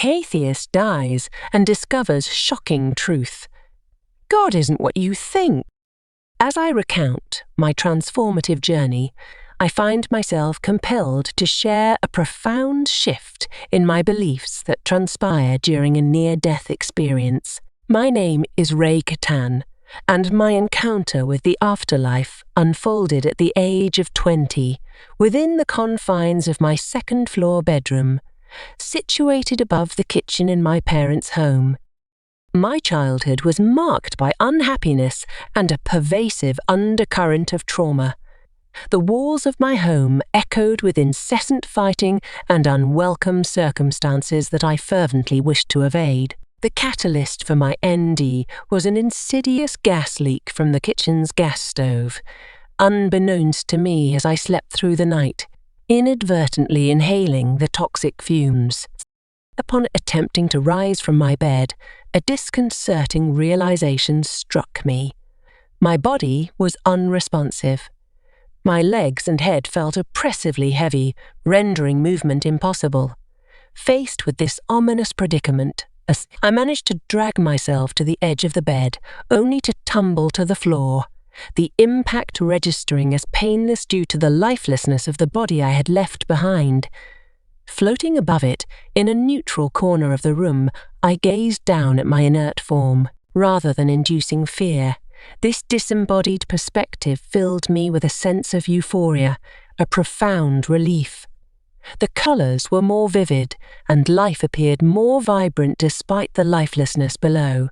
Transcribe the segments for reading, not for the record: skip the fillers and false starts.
Atheist dies and discovers shocking truth. God isn't what you think. As I recount my transformative journey, I find myself compelled to share a profound shift in my beliefs that transpired during a near-death experience. My name is Ray Katan, and my encounter with the afterlife unfolded at the age of 20, within the confines of my second-floor bedroom, situated above the kitchen in my parents' home. My childhood was marked by unhappiness and a pervasive undercurrent of trauma. The walls of my home echoed with incessant fighting and unwelcome circumstances that I fervently wished to evade. The catalyst for my ND was an insidious gas leak from the kitchen's gas stove, unbeknownst to me as I slept through the night, inadvertently inhaling the toxic fumes. Upon attempting to rise from my bed, a disconcerting realization struck me. My body was unresponsive. My legs and head felt oppressively heavy, rendering movement impossible. Faced with this ominous predicament, I managed to drag myself to the edge of the bed, only to tumble to the floor, the impact registering as painless due to the lifelessness of the body I had left behind. Floating above it, in a neutral corner of the room, I gazed down at my inert form. Rather than inducing fear, this disembodied perspective filled me with a sense of euphoria, a profound relief. The colours were more vivid, and life appeared more vibrant despite the lifelessness below.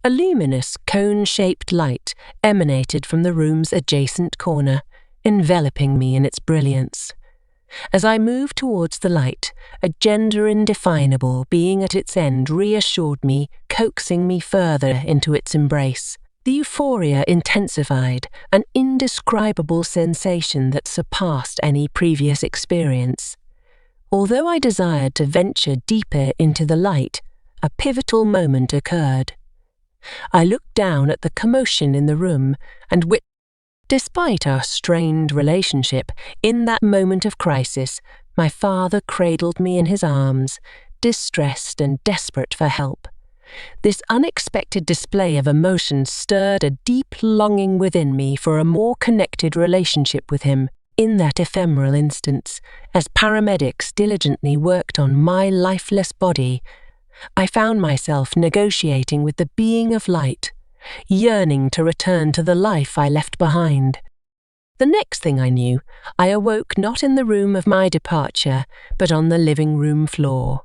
A luminous, cone-shaped light emanated from the room's adjacent corner, enveloping me in its brilliance. As I moved towards the light, a gender indefinable being at its end reassured me, coaxing me further into its embrace. The euphoria intensified, an indescribable sensation that surpassed any previous experience. Although I desired to venture deeper into the light, a pivotal moment occurred. I looked down at the commotion in the room and despite our strained relationship, in that moment of crisis, my father cradled me in his arms, distressed and desperate for help. This unexpected display of emotion stirred a deep longing within me for a more connected relationship with him. In that ephemeral instance, as paramedics diligently worked on my lifeless body, I found myself negotiating with the being of light, yearning to return to the life I left behind. The next thing I knew, I awoke not in the room of my departure, but on the living room floor.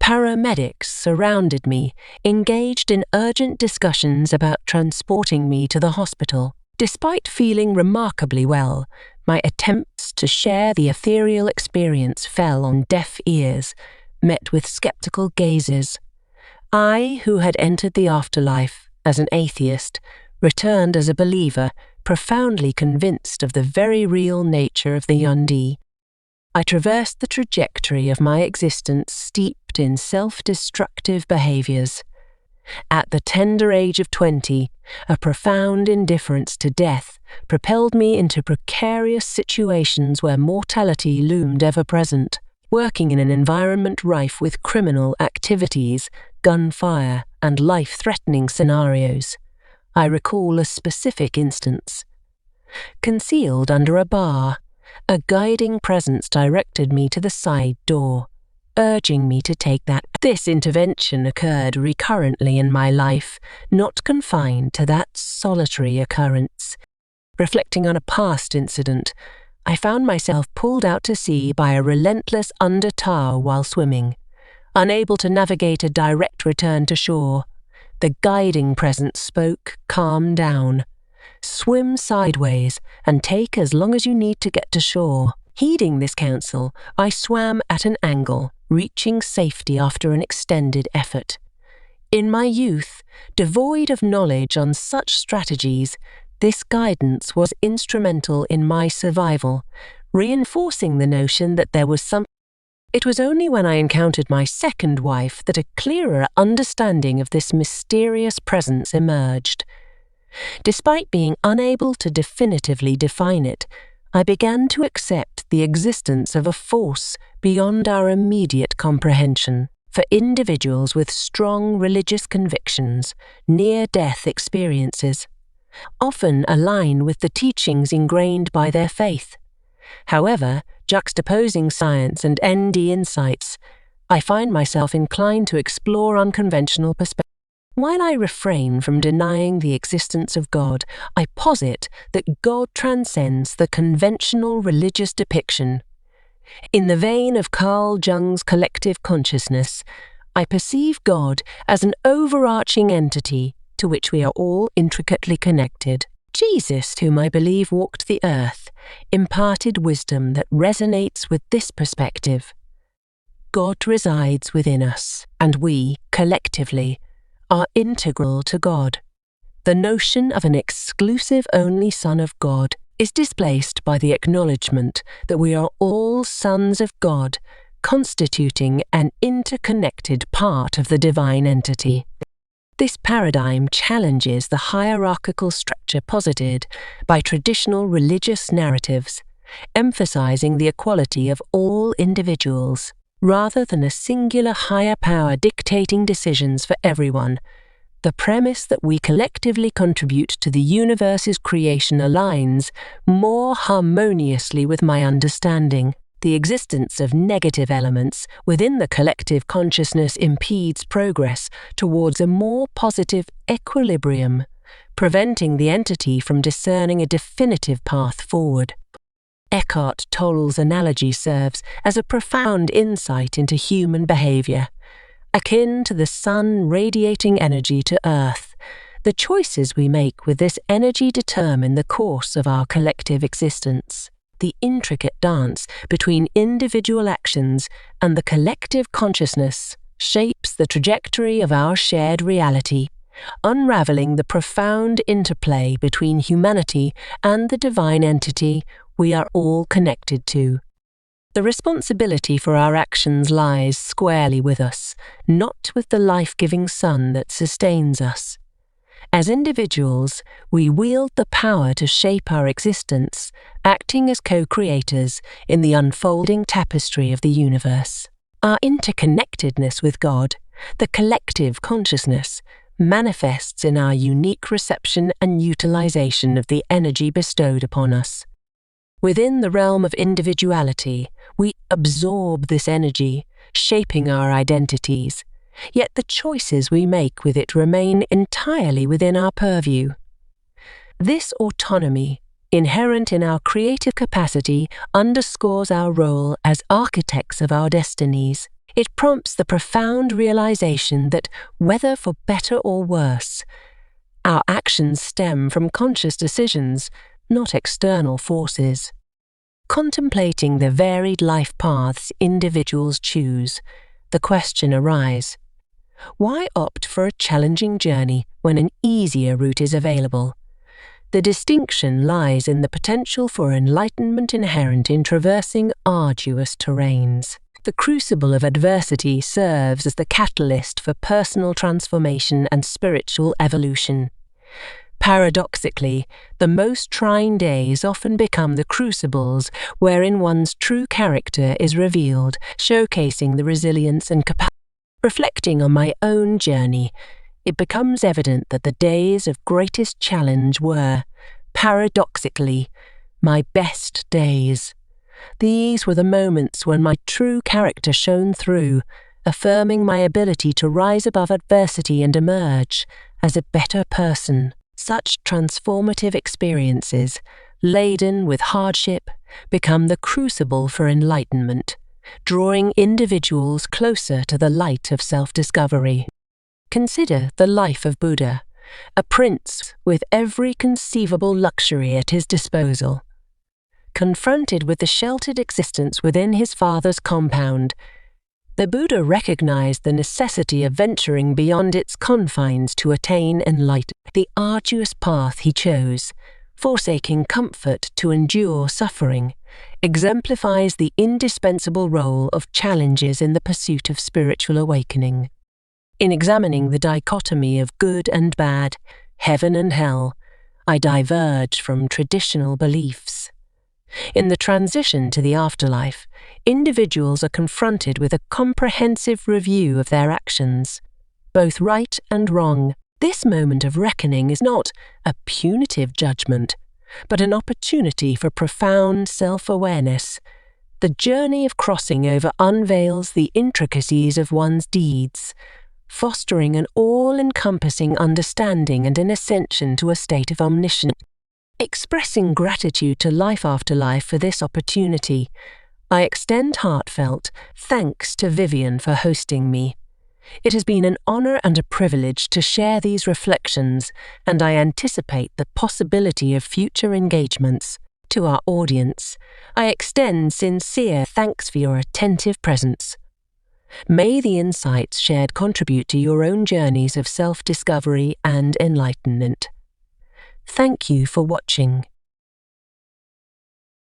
Paramedics surrounded me, engaged in urgent discussions about transporting me to the hospital. Despite feeling remarkably well, my attempts to share the ethereal experience fell on deaf ears, met with skeptical gazes. I, who had entered the afterlife as an atheist, returned as a believer, profoundly convinced of the very real nature of the undi. I traversed the trajectory of my existence steeped in self-destructive behaviours. At the tender age of 20, a profound indifference to death propelled me into precarious situations where mortality loomed ever-present. Working in an environment rife with criminal activities, gunfire, and life-threatening scenarios, I recall a specific instance. Concealed under a bar, a guiding presence directed me to the side door, urging me to take that. This intervention occurred recurrently in my life, not confined to that solitary occurrence. Reflecting on a past incident, I found myself pulled out to sea by a relentless under-tow while swimming. Unable to navigate a direct return to shore, the guiding presence spoke, "Calm down. Swim sideways and take as long as you need to get to shore." Heeding this counsel, I swam at an angle, reaching safety after an extended effort. In my youth, devoid of knowledge on such strategies, this guidance was instrumental in my survival, reinforcing the notion that there was some. It was only when I encountered my second wife that a clearer understanding of this mysterious presence emerged. Despite being unable to definitively define it, I began to accept the existence of a force beyond our immediate comprehension. For individuals with strong religious convictions, near-death experiences often align with the teachings ingrained by their faith. However, juxtaposing science and ND insights, I find myself inclined to explore unconventional perspectives. While I refrain from denying the existence of God, I posit that God transcends the conventional religious depiction. In the vein of Carl Jung's collective consciousness, I perceive God as an overarching entity to which we are all intricately connected. Jesus, whom I believe walked the earth, imparted wisdom that resonates with this perspective. God resides within us, and we, collectively, are integral to God. The notion of an exclusive only Son of God is displaced by the acknowledgement that we are all sons of God, constituting an interconnected part of the divine entity. This paradigm challenges the hierarchical structure posited by traditional religious narratives, emphasizing the equality of all individuals, rather than a singular higher power dictating decisions for everyone. The premise that we collectively contribute to the universe's creation aligns more harmoniously with my understanding. The existence of negative elements within the collective consciousness impedes progress towards a more positive equilibrium, preventing the entity from discerning a definitive path forward. Eckhart Tolle's analogy serves as a profound insight into human behavior. Akin to the sun radiating energy to Earth, the choices we make with this energy determine the course of our collective existence. The intricate dance between individual actions and the collective consciousness shapes the trajectory of our shared reality, unraveling the profound interplay between humanity and the divine entity we are all connected to. The responsibility for our actions lies squarely with us, not with the life-giving sun that sustains us. As individuals, we wield the power to shape our existence, acting as co-creators in the unfolding tapestry of the universe. Our interconnectedness with God, the collective consciousness, manifests in our unique reception and utilization of the energy bestowed upon us. Within the realm of individuality, we absorb this energy, shaping our identities, yet the choices we make with it remain entirely within our purview. This autonomy, inherent in our creative capacity, underscores our role as architects of our destinies. It prompts the profound realization that, whether for better or worse, our actions stem from conscious decisions, not external forces. Contemplating the varied life paths individuals choose, the question arises: why opt for a challenging journey when an easier route is available? The distinction lies in the potential for enlightenment inherent in traversing arduous terrains. The crucible of adversity serves as the catalyst for personal transformation and spiritual evolution. Paradoxically, the most trying days often become the crucibles wherein one's true character is revealed, showcasing the resilience and capacity. Reflecting on my own journey, it becomes evident that the days of greatest challenge were, paradoxically, my best days. These were the moments when my true character shone through, affirming my ability to rise above adversity and emerge as a better person. Such transformative experiences, laden with hardship, become the crucible for enlightenment, drawing individuals closer to the light of self-discovery. Consider the life of Buddha, a prince with every conceivable luxury at his disposal. Confronted with the sheltered existence within his father's compound, the Buddha recognized the necessity of venturing beyond its confines to attain enlightenment. The arduous path he chose, forsaking comfort to endure suffering, exemplifies the indispensable role of challenges in the pursuit of spiritual awakening. In examining the dichotomy of good and bad, heaven and hell, I diverge from traditional beliefs. In the transition to the afterlife, individuals are confronted with a comprehensive review of their actions, both right and wrong. This moment of reckoning is not a punitive judgment, but an opportunity for profound self-awareness. The journey of crossing over unveils the intricacies of one's deeds, fostering an all-encompassing understanding and an ascension to a state of omniscience. Expressing gratitude to Life After Life for this opportunity, I extend heartfelt thanks to Vivian for hosting me. It has been an honor and a privilege to share these reflections, and I anticipate the possibility of future engagements. To our audience, I extend sincere thanks for your attentive presence. May the insights shared contribute to your own journeys of self-discovery and enlightenment. Thank you for watching.